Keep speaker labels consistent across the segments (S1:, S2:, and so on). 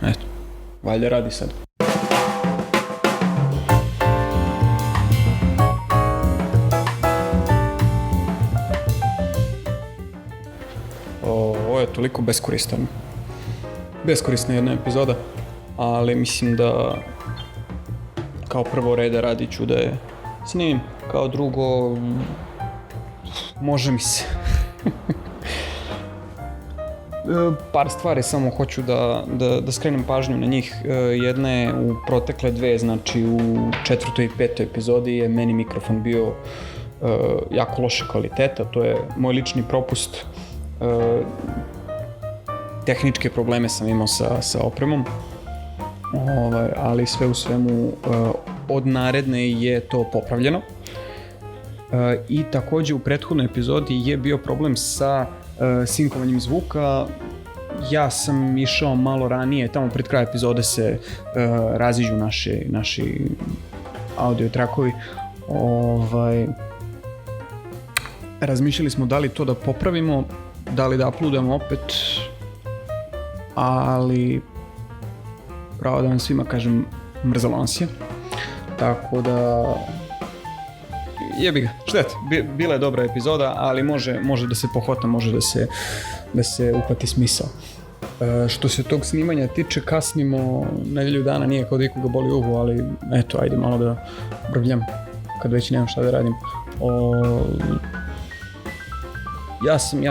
S1: Eto, valjda radi sad. Ovo je toliko beskorisna jedna epizoda, ali mislim da kao prvo reda radi ću da je snimim, kao drugo može mi se. Par stvari samo hoću da skrenem pažnju na njih. Jedna je u protekle dve, znači u 4. i 5. epizodi je meni mikrofon bio jako loše kvaliteta, to je moj lični propust. Tehničke probleme sam imao sa opremom, ali sve u svemu od naredne je to popravljeno. I takođe u prethodnoj epizodi je bio problem sa sinkovanjem zvuka. Ja sam išao malo ranije, tamo pred kraj epizode se raziđu naši audio trakovi. Razmišljali smo da li to da popravimo, da li da uploadamo opet, ali pravo da vam svima kažem, mrzalo nas je. Tako da jebi ga, šteta, bila je dobra epizoda, ali može da se pohvata, može da se uhvati smisao. Što se tog snimanja tiče, kasnimo nedelju dana, nije kao da ikoga boli uhu, ali eto, ajde malo da brbljam kad već nemam šta da radim.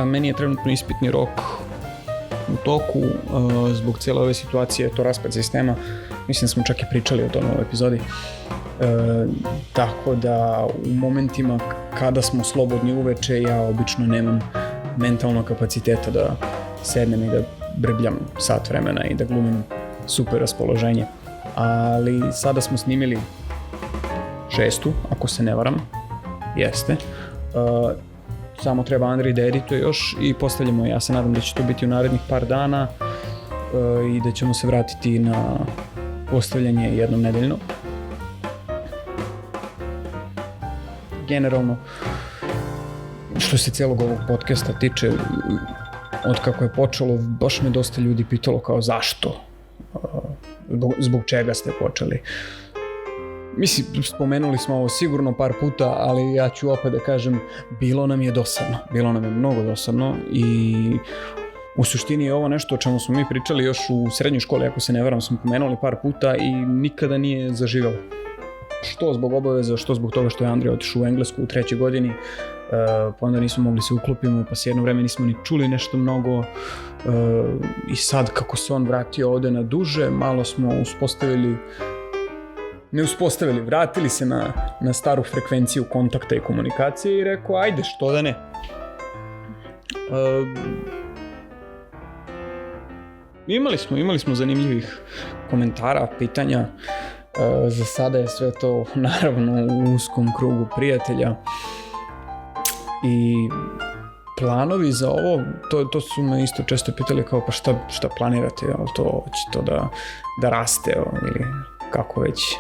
S1: Meni je trenutno ispitni rok u toku, zbog cijele ove situacije, to raspad sistema, mislim da smo čak i pričali o tome u epizodi. Tako da u momentima kada smo slobodni uveče, ja obično nemam mentalnog kapaciteta da sednem i da brbljam sat vremena i da glumim super raspoloženje. Ali sada smo snimili 6. ako se ne varam, jeste. Samo treba Andrej da edituje još i postavljamo, ja se nadam da će to biti u narednih par dana i da ćemo se vratiti na postavljanje jednom nedeljno. Generalno, što se cijelog ovog podcasta tiče, od kako je počelo, baš me dosta ljudi pitalo kao zašto, zbog čega ste počeli. Mislim, spomenuli smo ovo sigurno par puta, ali ja ću opet da kažem, bilo nam je dosadno, bilo nam je mnogo dosadno i u suštini je ovo nešto o čemu smo mi pričali još u srednjoj školi, ako se ne varam, smo pomenuli par puta i nikada nije zaživelo. Što zbog obaveza, što zbog toga što je Andrej otišao u Englesku u 3. godini, pa onda nismo mogli se uklopimo, pa se jedno vreme nismo ni čuli nešto mnogo i sad kako se on vratio ovde na duže, malo smo vratili se na staru frekvenciju kontakta i komunikacije i rekao, ajde, što da ne. Imali smo zanimljivih komentara, pitanja. Za sada je sve to naravno u uskom krugu prijatelja i planovi za ovo, to su me isto često pitali kao pa šta planirate, će to da raste ili kako već,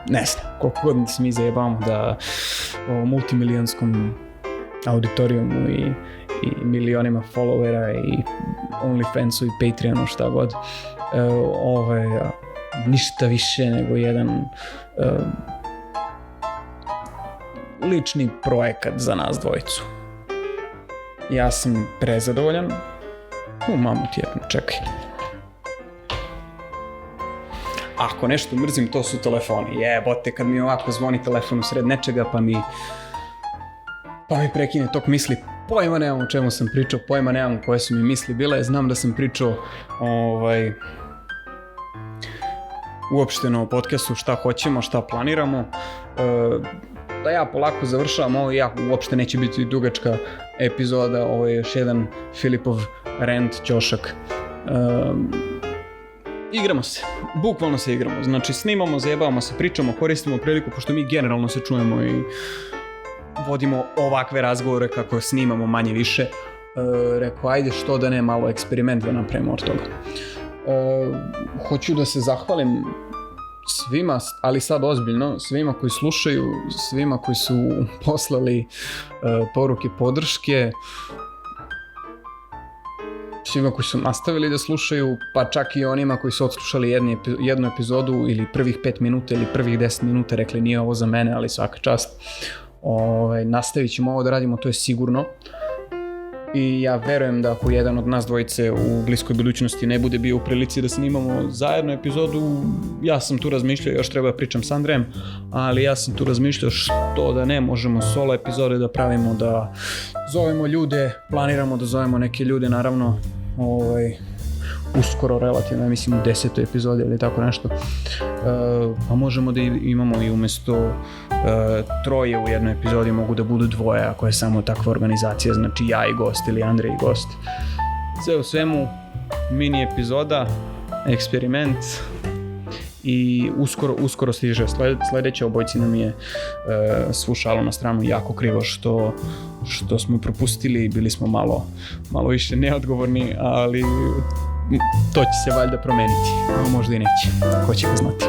S1: ne znam, koliko god se mi zajebamo da o multimilionskom auditorijumu i milionima followera i OnlyFansu i Patreonu, šta god, ovo je ništa više nego jedan lični projekat za nas dvojicu. Ja sam prezadovoljan. Mamu ti jedno, čekaj. Ako nešto mrzim, to su telefoni. Jebote, kad mi ovako zvoni telefon u sred nečega, pa mi prekine tok misli. Pojma nemam o čemu sam pričao, pojma nemam koje su mi misli bile. Znam da sam pričao uopšteno o podcastu, šta hoćemo, šta planiramo. Da ja polako završavam ovo, uopšte neće biti dugačka epizoda, ovo je još jedan Filipov rant, ćošak. Igramo se, bukvalno se igramo, znači snimamo, zajebavamo se, pričamo, koristimo priliku, pošto mi generalno se čujemo i vodimo ovakve razgovore kako snimamo manje više. Rekao, ajde, što da ne, malo eksperiment da napravimo od toga. Hoću da se zahvalim svima, ali sad ozbiljno, svima koji slušaju, svima koji su poslali poruke podrške. svima koji su nastavili da slušaju, pa čak i onima koji su odslušali jednu epizodu ili prvih 5 minuta ili prvih 10 minuta rekli nije ovo za mene, ali svaka čast. Nastavit ćemo ovo da radimo, to je sigurno. I ja verujem da ako jedan od nas dvojice u bliskoj budućnosti ne bude bio u prilici da snimamo zajedno epizodu, ja sam tu razmišljao, još treba pričam s Andrejem, ali ja sam tu razmišljao što da ne možemo solo epizode da pravimo, da zovemo ljude, planiramo da zovemo neke ljude, naravno, uskoro relativno, ja mislim u 10. epizodi ili tako nešto, pa možemo da imamo i umjesto 3 u jednoj epizodi mogu da budu 2 ako je samo takva organizacija, znači ja i gost ili Andrej i gost. Sve u svemu, mini epizoda, eksperiment i uskoro stiže sledeća. Obojci nam je svu šalu na stranu jako krivo što smo propustili, bili smo malo više neodgovorni, ali to će se valjda promeniti, a možda i neće, ko će ga znati.